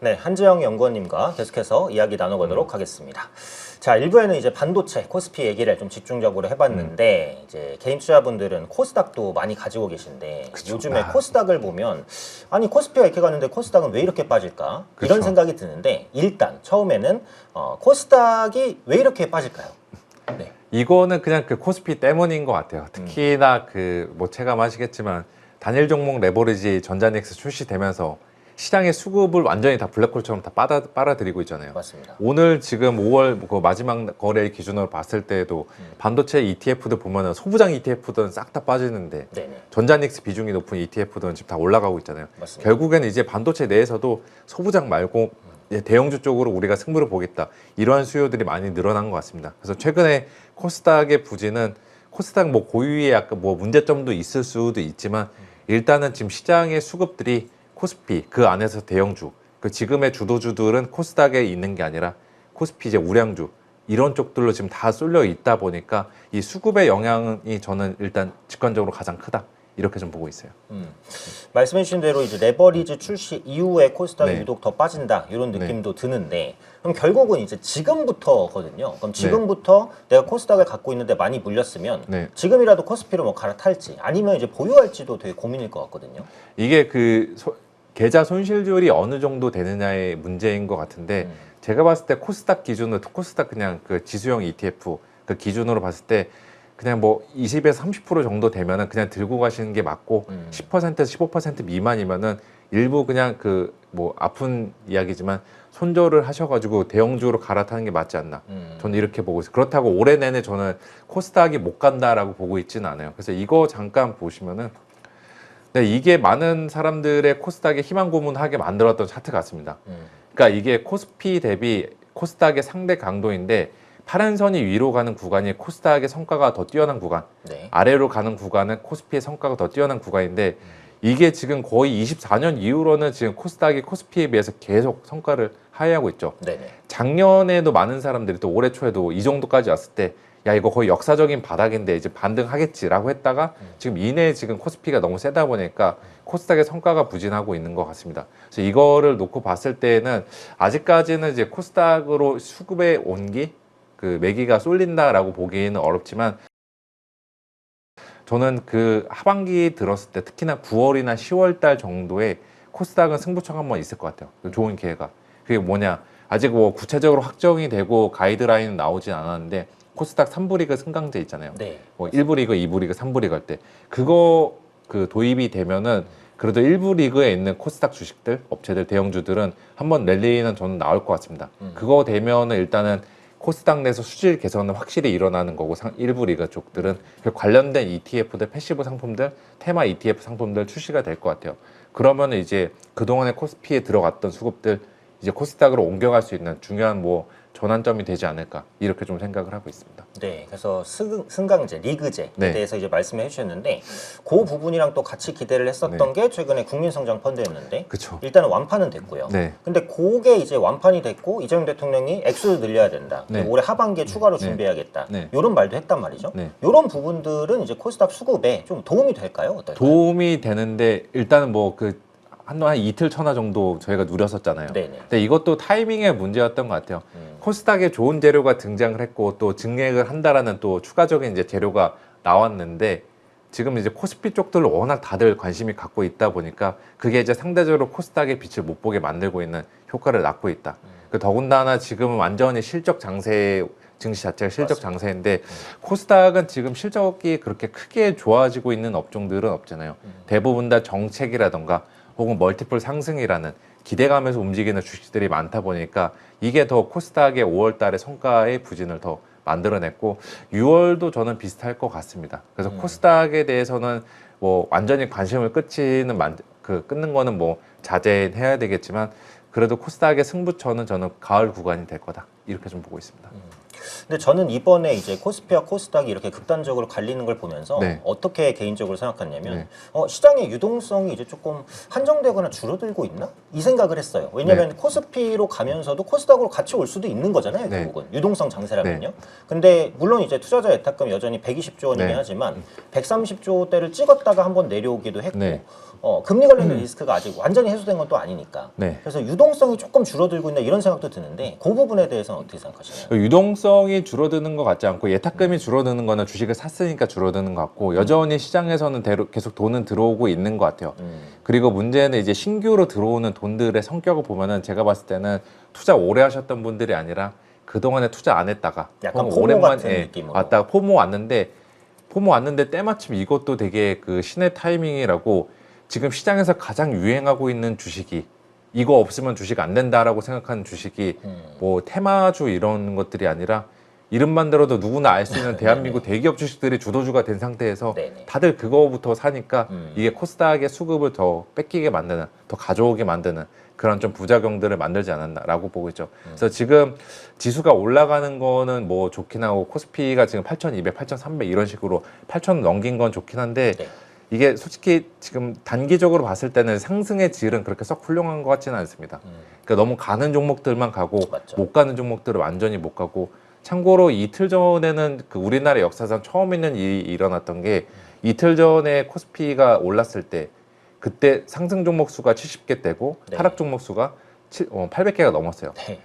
네, 한지영 연구원님과 계속해서 이야기 나눠보도록 하겠습니다. 자, 1부에는 이제 반도체, 코스피 얘기를 좀 집중적으로 해봤는데 이제 개인 투자분들은 코스닥도 많이 가지고 계신데 그쵸. 요즘에 코스닥을 보면 아니 코스피가 이렇게 가는데 코스닥은 왜 이렇게 빠질까? 이런 그쵸. 생각이 드는데 일단 처음에는 코스닥이 왜 이렇게 빠질까요? 네. 이거는 그냥 그 코스피 때문인 것 같아요. 특히나 그 뭐 체감하시겠지만 단일 종목 레버리지 전자닉스 출시되면서 시장의 수급을 완전히 다 블랙홀처럼 다 빨아들이고 있잖아요. 맞습니다. 오늘 지금 5월 그 마지막 거래 기준으로 봤을 때도 반도체 ETF들 보면은 소부장 ETF들은 싹 다 빠지는데 네네. 전자닉스 비중이 높은 ETF들은 지금 다 올라가고 있잖아요. 맞습니다. 결국에는 이제 반도체 내에서도 소부장 말고 대형주 쪽으로 우리가 승부를 보겠다. 이러한 수요들이 많이 늘어난 것 같습니다. 그래서 최근에 코스닥의 부진은 코스닥 뭐 고유의 약간 뭐 문제점도 있을 수도 있지만 일단은 지금 시장의 수급들이 코스피 그 안에서 대형주 그 지금의 주도주들은 코스닥에 있는 게 아니라 코스피 이제 우량주 이런 쪽들로 지금 다 쏠려 있다 보니까 이 수급의 영향이 저는 일단 직관적으로 가장 크다 이렇게 좀 보고 있어요. 말씀해주신 대로 이제 레버리지 출시 이후에 코스닥이 네. 유독 더 빠진다 이런 느낌도 드는데 그럼 결국은 이제 지금부터거든요. 그럼 네. 지금부터 내가 코스닥을 갖고 있는데 많이 물렸으면 네. 지금이라도 코스피로 뭐 갈아탈지 아니면 이제 보유할지도 되게 고민일 것 같거든요. 이게 그 계좌 손실률이 어느 정도 되느냐의 문제인 것 같은데 제가 봤을 때 코스닥 기준으로 코스닥 그냥 그 지수형 ETF 그 기준으로 봤을 때 그냥 뭐 20에서 30% 정도 되면은 그냥 들고 가시는 게 맞고 10%에서 15% 미만이면은 일부 그냥 그 뭐 아픈 이야기지만 손절을 하셔가지고 대형주로 갈아타는 게 맞지 않나 저는 이렇게 보고 있어요. 그렇다고 올해 내내 저는 코스닥이 못 간다라고 보고 있지는 않아요. 그래서 이거 잠깐 보시면은 네, 이게 많은 사람들의 코스닥에 희망 고문하게 만들었던 차트 같습니다. 그러니까 이게 코스피 대비 코스닥의 상대 강도인데 파란 선이 위로 가는 구간이 코스닥의 성과가 더 뛰어난 구간, 네. 아래로 가는 구간은 코스피의 성과가 더 뛰어난 구간인데 이게 지금 거의 24년 이후로는 지금 코스닥이 코스피에 비해서 계속 성과를 하회하고 있죠. 네네. 작년에도 많은 사람들이 또 올해 초에도 이 정도까지 왔을 때 야 이거 거의 역사적인 바닥인데 이제 반등하겠지라고 했다가 지금 이내에 지금 코스피가 너무 세다 보니까 코스닥의 성과가 부진하고 있는 것 같습니다. 그래서 이거를 놓고 봤을 때는 아직까지는 이제 코스닥으로 수급의 온기 그 매기가 쏠린다라고 보기에는 어렵지만 저는 그 하반기 들었을 때 특히나 9월이나 10월 달 정도에 코스닥은 승부처가 한번 있을 것 같아요. 좋은 기회가. 그게 뭐냐 아직 뭐 구체적으로 확정이 되고 가이드라인은 나오진 않았는데 코스닥 3부 리그 승강제 있잖아요. 네. 뭐 1부 리그, 2부 리그, 3부 리그 할 때 그거 그 도입이 되면은 그래도 1부 리그에 있는 코스닥 주식들, 업체들, 대형주들은 한번 랠리는 저는 나올 것 같습니다. 그거 되면은 일단은 코스닥 내에서 수질 개선은 확실히 일어나는 거고 1부 리그 쪽들은 그 관련된 ETF들, 패시브 상품들, 테마 ETF 상품들 출시가 될 것 같아요. 그러면은 이제 그동안에 코스피에 들어갔던 수급들 이제 코스닥으로 옮겨갈 수 있는 중요한 뭐 전환점이 되지 않을까 이렇게 좀 생각을 하고 있습니다. 네, 그래서 승강제, 리그제에 네. 대해서 이제 말씀해 주셨는데 그 부분이랑 또 같이 기대를 했었던 게 최근에 국민성장 펀드였는데 그쵸. 일단은 완판은 됐고요. 네. 근데 그게 이제 완판이 됐고 이재명 대통령이 액수를 늘려야 된다. 네. 올해 하반기에 추가로 네. 준비해야겠다. 네. 이런 말도 했단 말이죠. 네. 이런 부분들은 이제 코스닥 수급에 좀 도움이 될까요? 어떨까요? 도움이 되는데 일단은 뭐 그 한동안 이틀 천화 정도 저희가 누렸었잖아요. 네네. 근데 이것도 타이밍의 문제였던 것 같아요. 코스닥에 좋은 재료가 등장을 했고 또 증액을 한다라는 또 추가적인 이제 재료가 나왔는데 지금 이제 코스피 쪽들로 워낙 다들 관심이 갖고 있다 보니까 그게 이제 상대적으로 코스닥의 빛을 못 보게 만들고 있는 효과를 낳고 있다. 그 더군다나 지금은 완전히 실적 장세 증시 자체가 실적 장세인데 코스닥은 지금 실적이 그렇게 크게 좋아지고 있는 업종들은 없잖아요. 대부분 다 정책이라던가 혹은 멀티플 상승이라는 기대감에서 움직이는 주식들이 많다 보니까 이게 더 코스닥의 5월 달의 성과의 부진을 더 만들어냈고 6월도 저는 비슷할 것 같습니다. 그래서 코스닥에 대해서는 뭐 완전히 관심을 끊는 거는 뭐 자제해야 되겠지만 그래도 코스닥의 승부처는 저는 가을 구간이 될 거다 이렇게 좀 보고 있습니다. 근데 저는 이번에 이제 코스피와 코스닥이 이렇게 극단적으로 갈리는 걸 보면서 네. 어떻게 개인적으로 생각했냐면 네. 시장의 유동성이 이제 조금 한정되거나 줄어들고 있나? 이 생각을 했어요. 왜냐하면 코스피로 가면서도 코스닥으로 같이 올 수도 있는 거잖아요. 네. 결국은 유동성 장세라면요. 근데 물론 이제 투자자 예탁금 여전히 120조 원이긴 네. 하지만 130조대를 찍었다가 한번 내려오기도 했고 네. 금리 관련된 리스크가 아직 완전히 해소된 건 또 아니니까. 네. 그래서 유동성이 조금 줄어들고 있나 이런 생각도 드는데 그 부분에 대해서는 어떻게 생각하시나요? 유동성이 줄어드는 것 같지 않고 예탁금이 줄어드는 거는 주식을 샀으니까 줄어드는 것 같고 여전히 시장에서는 계속 돈은 들어오고 있는 것 같아요. 그리고 문제는 이제 신규로 들어오는 돈들의 성격을 보면은 제가 봤을 때는 투자 오래 하셨던 분들이 아니라 그동안에 투자 안 했다가 약간 혹은 포모 오랜만에 같은 느낌으로. 왔다가 포모 왔는데 때마침 이것도 되게 그 신의 타이밍이라고 지금 시장에서 가장 유행하고 있는 주식이 이거 없으면 주식 안 된다라고 생각하는 주식이 뭐 테마주 이런 것들이 아니라 이름만 들어도 누구나 알 수 있는 대한민국 대기업 주식들이 주도주가 된 상태에서 네네. 다들 그거부터 사니까 이게 코스닥의 수급을 더 뺏기게 만드는, 더 가져오게 만드는 그런 좀 부작용들을 만들지 않았나라고 보고 있죠. 그래서 지금 지수가 올라가는 거는 뭐 좋긴 하고 코스피가 지금 8,200, 8,300 이런 식으로 8,000 넘긴 건 좋긴 한데 네. 이게 솔직히 지금 단기적으로 봤을 때는 상승의 질은 그렇게 썩 훌륭한 것 같지는 않습니다. 그러니까 너무 가는 종목들만 가고 맞죠. 못 가는 종목들을 완전히 못 가고 참고로 이틀 전에는 그 우리나라 역사상 처음 있는 일이 일어났던 게 이틀 전에 코스피가 올랐을 때 그때 상승 종목 수가 70개 되고 네. 하락 종목 수가 800개가 넘었어요. 네.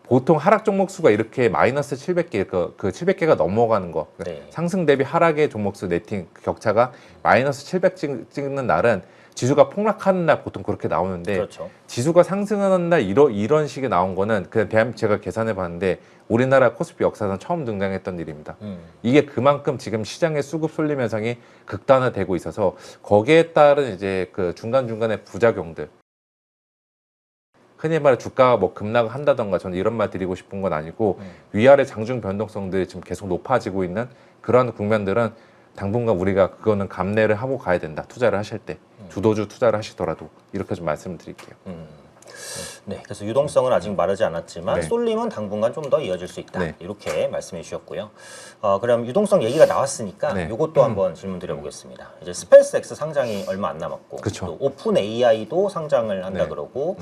보통 하락 종목 수가 이렇게 마이너스 700개, 그 700개가 넘어가는 거. 네. 상승 대비 하락의 종목 수 네팅 그 격차가 마이너스 700 찍는 날은 지수가 폭락하는 날 보통 그렇게 나오는데 그렇죠. 지수가 상승하는 날 이런 식이 나온 거는 그냥 제가 계산해 봤는데 우리나라 코스피 역사상 처음 등장했던 일입니다. 이게 그만큼 지금 시장의 수급 쏠림 현상이 극단화되고 있어서 거기에 따른 이제 그 중간중간의 부작용들 흔히 말해 주가가 뭐 급락을 한다던가 저는 이런 말 드리고 싶은 건 아니고 위아래 장중 변동성들이 지금 계속 높아지고 있는 그런 국면들은 당분간 우리가 그거는 감내를 하고 가야 된다. 투자를 하실 때 주도주 투자를 하시더라도 이렇게 좀 말씀을 드릴게요. 네, 그래서 유동성은 아직 마르지 않았지만 네. 쏠림은 당분간 좀 더 이어질 수 있다. 네. 이렇게 말씀해 주셨고요. 그럼 유동성 얘기가 나왔으니까 네. 이것도 한번 질문 드려보겠습니다. 이제 스페이스X 상장이 얼마 안 남았고 그쵸. 또 오픈 AI도 상장을 한다 네. 그러고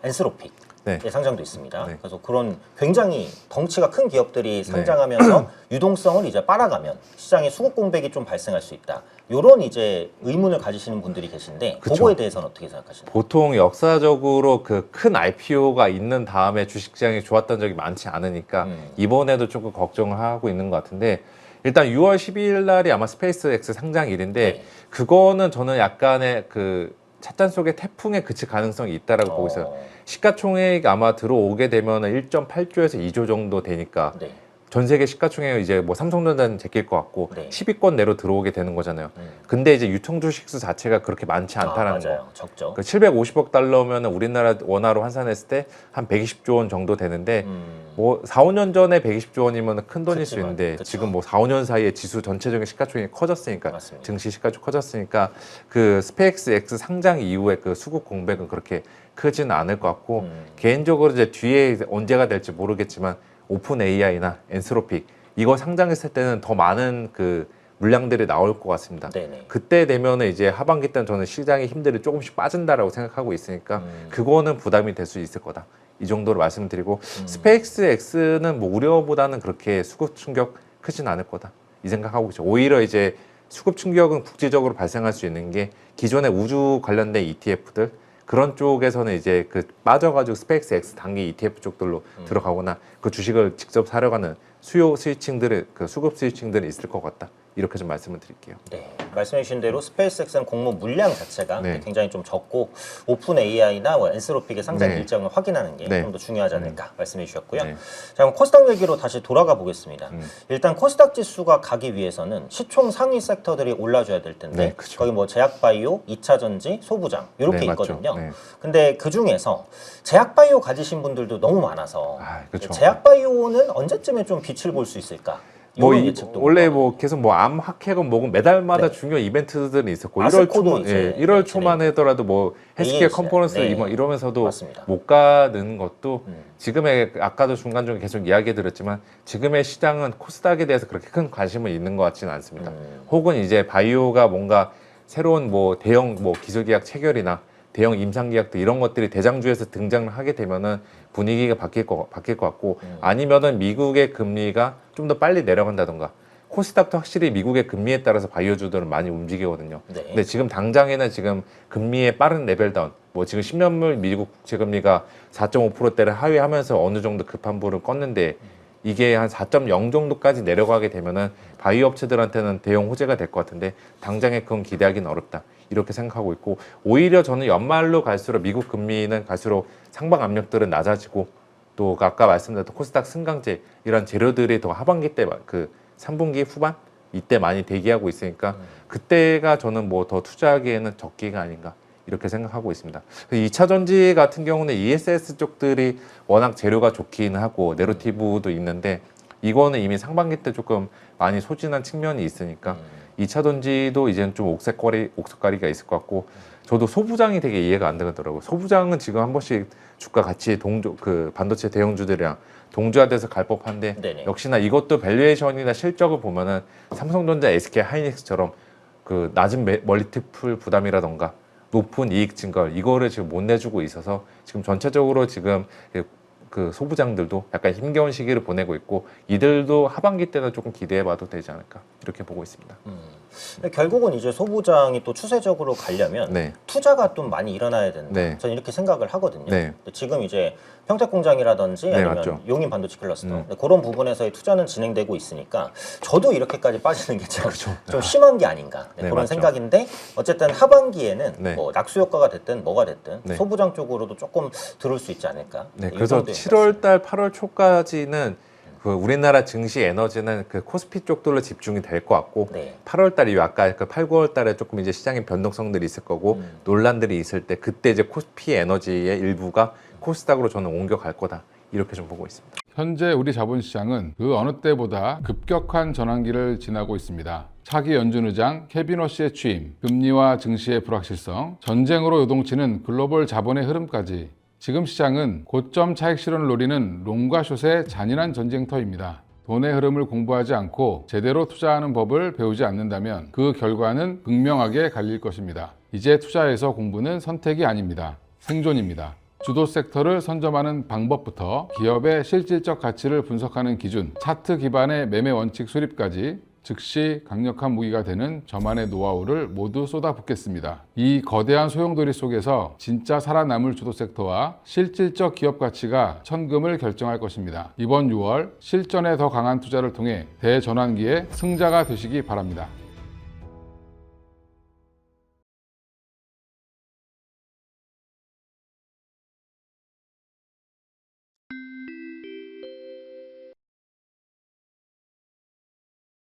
엔스로픽 네. 의 상장도 있습니다. 네. 그래서 그런 굉장히 덩치가 큰 기업들이 상장하면서 유동성을 이제 빨아가면 시장에 수급 공백이 좀 발생할 수 있다. 이런 이제 의문을 가지시는 분들이 계신데 그쵸. 그거에 대해서는 어떻게 생각하시나요? 보통 역사적으로 그 큰 IPO가 있는 다음에 주식시장이 좋았던 적이 많지 않으니까 이번에도 조금 걱정을 하고 있는 것 같은데 일단 6월 12일 날이 아마 스페이스X 상장일인데 네. 그거는 저는 약간의 그 찻잔 속의 태풍에 그칠 가능성이 있다라고 보고 있어요. 시가총액이 아마 들어오게 되면 1.8조에서 2조 정도 되니까 네. 전 세계 시가총액 이제 뭐 삼성전자는 제낄 것 같고 네. 10위권 내로 들어오게 되는 거잖아요. 근데 이제 유통 주식수 자체가 그렇게 많지 않다라는 거. 맞아요. 적죠. 그 750억 달러면 우리나라 원화로 환산했을 때 한 120조 원 정도 되는데 뭐 4, 5년 전에 120조 원이면 큰 돈일 수 그치만, 있는데 그쵸. 지금 뭐 4, 5년 사이에 지수 전체적인 시가총액이 커졌으니까 맞습니다. 증시 시가총액 커졌으니까 그 스페이스X 상장 이후에 그 수급 공백은 그렇게 크지는 않을 것 같고 개인적으로 이제 뒤에 이제 언제가 될지 모르겠지만 오픈 AI나 엔스로픽 이거 상장했을 때는 더 많은 그 물량들이 나올 것 같습니다. 네네. 그때 되면은 이제 하반기 때는 저는 시장의 힘들이 조금씩 빠진다라고 생각하고 있으니까 그거는 부담이 될 수 있을 거다. 이 정도로 말씀드리고 스페이스X는 뭐 우려보다는 그렇게 수급 충격 크진 않을 거다. 이 생각하고 있죠. 오히려 이제 수급 충격은 국제적으로 발생할 수 있는 게 기존의 우주 관련된 ETF들 그런 쪽에서는 이제 그 빠져가지고 스페이스X 단기 ETF 쪽들로 들어가거나 그 주식을 직접 사려고 하는 수요 스위칭들의 그 수급 스위칭들이 있을 것 같다. 이렇게 좀 말씀을 드릴게요. 네, 말씀해 주신 대로 스페이스X는 공모 물량 자체가 네. 굉장히 좀 적고 오픈 AI나 뭐 엔스로픽의 상장 네. 일정을 확인하는 게 네. 좀 더 중요하지 않을까 말씀해 주셨고요. 네. 자, 그럼 코스닥 얘기로 다시 돌아가 보겠습니다. 일단 코스닥 지수가 가기 위해서는 시총 상위 섹터들이 올라줘야 될 텐데 네, 그쵸. 거기 뭐 제약바이오, 2차전지, 소부장 이렇게 네, 맞죠. 있거든요. 네. 근데 그 중에서 제약바이오 가지신 분들도 너무 많아서 아, 그쵸. 제약바이오는 언제쯤에 좀 빛을 볼 수 있을까? 뭐 이런 예측도 원래 뭐 계속 뭐 암학회건 뭐건 매달마다 네. 중요한 이벤트들이 있었고 아스코도 1월 이제 1월 초만 하더라도 뭐 헬스케어 AS, 컨퍼런스 네. 이러면서도 맞습니다. 못 가는 것도 음. 지금의 아까도 중간중간 계속 이야기 드렸지만 지금의 시장은 코스닥에 대해서 그렇게 큰 관심은 있는 것 같지는 않습니다. 혹은 이제 바이오가 뭔가 새로운 뭐 대형 뭐 기술계약 체결이나 대형 임상계약도 이런 것들이 대장주에서 등장을 하게 되면은 분위기가 바뀔 것 같고 아니면은 미국의 금리가 좀 더 빨리 내려간다던가 코스닥도 확실히 미국의 금리에 따라서 바이오주들은 많이 움직이거든요. 네. 근데 지금 당장에는 지금 금리의 빠른 레벨 다운, 뭐 지금 10년물 미국 국채금리가 4.5%대를 하회하면서 어느 정도 급한 불을 껐는데 이게 한 4.0 정도까지 내려가게 되면은 바이오 업체들한테는 대형 호재가 될 것 같은데 당장에 그건 기대하기는 어렵다. 이렇게 생각하고 있고 오히려 저는 연말로 갈수록 미국 금리는 갈수록 상방 압력들은 낮아지고 또 아까 말씀드렸던 코스닥 승강제 이런 재료들이 더 하반기 때 그 3분기 후반 이때 많이 대기하고 있으니까 그때가 저는 뭐 더 투자하기에는 적기가 아닌가 이렇게 생각하고 있습니다. 2차 전지 같은 경우는 ESS 쪽들이 워낙 재료가 좋긴 하고 내러티브도 있는데 이거는 이미 상반기 때 조금 많이 소진한 측면이 있으니까 2차 전지도 이제는 좀 옥석가리가 있을 것 같고 저도 소부장이 되게 이해가 안 되더라고요. 소부장은 지금 한 번씩 주가 같이 그 반도체 대형주들이랑 동조화돼서 갈 법한데 네네. 역시나 이것도 밸류에이션이나 실적을 보면은 삼성전자, SK 하이닉스처럼 그 낮은 멀티플 부담이라던가 높은 이익 증가 이거를 지금 못 내주고 있어서 지금 전체적으로 지금 그 소부장들도 약간 힘겨운 시기를 보내고 있고 이들도 하반기 때는 조금 기대해봐도 되지 않을까 이렇게 보고 있습니다. 결국은 이제 소부장이 또 추세적으로 가려면 네. 투자가 좀 많이 일어나야 된다. 네. 저는 이렇게 생각을 하거든요. 네. 근데 지금 이제 평택공장이라든지 네, 아니면 맞죠. 용인 반도체 클러스터 그런 부분에서의 투자는 진행되고 있으니까 저도 이렇게까지 빠지는 게 좀 심한 게 아닌가 네, 그런 맞죠. 생각인데 어쨌든 하반기에는 네. 뭐 낙수 효과가 됐든 뭐가 됐든 네. 소부장 쪽으로도 조금 들을 수 있지 않을까. 네, 이 그래서 정도인 것 7월 달, 8월 초까지는 그 우리나라 증시 에너지는 그 코스피 쪽들로 집중이 될 것 같고 네. 8월 달이 아까 그 8, 9월 달에 조금 이제 시장의 변동성들이 있을 거고 논란들이 있을 때 그때 이제 코스피 에너지의 일부가 코스닥으로 저는 옮겨갈 거다 이렇게 좀 보고 있습니다. 현재 우리 자본시장은 그 어느 때보다 급격한 전환기를 지나고 있습니다. 차기 연준 의장 케빈 워시의 취임, 금리와 증시의 불확실성, 전쟁으로 요동치는 글로벌 자본의 흐름까지 지금 시장은 고점 차익 실현을 노리는 롱과 숏의 잔인한 전쟁터입니다. 돈의 흐름을 공부하지 않고 제대로 투자하는 법을 배우지 않는다면 그 결과는 극명하게 갈릴 것입니다. 이제 투자에서 공부는 선택이 아닙니다. 생존입니다. 주도 섹터를 선점하는 방법부터 기업의 실질적 가치를 분석하는 기준, 차트 기반의 매매 원칙 수립까지 즉시 강력한 무기가 되는 저만의 노하우를 모두 쏟아붓겠습니다. 이 거대한 소용돌이 속에서 진짜 살아남을 주도 섹터와 실질적 기업 가치가 천금을 결정할 것입니다. 이번 6월 실전에 더 강한 투자를 통해 대전환기의 승자가 되시기 바랍니다.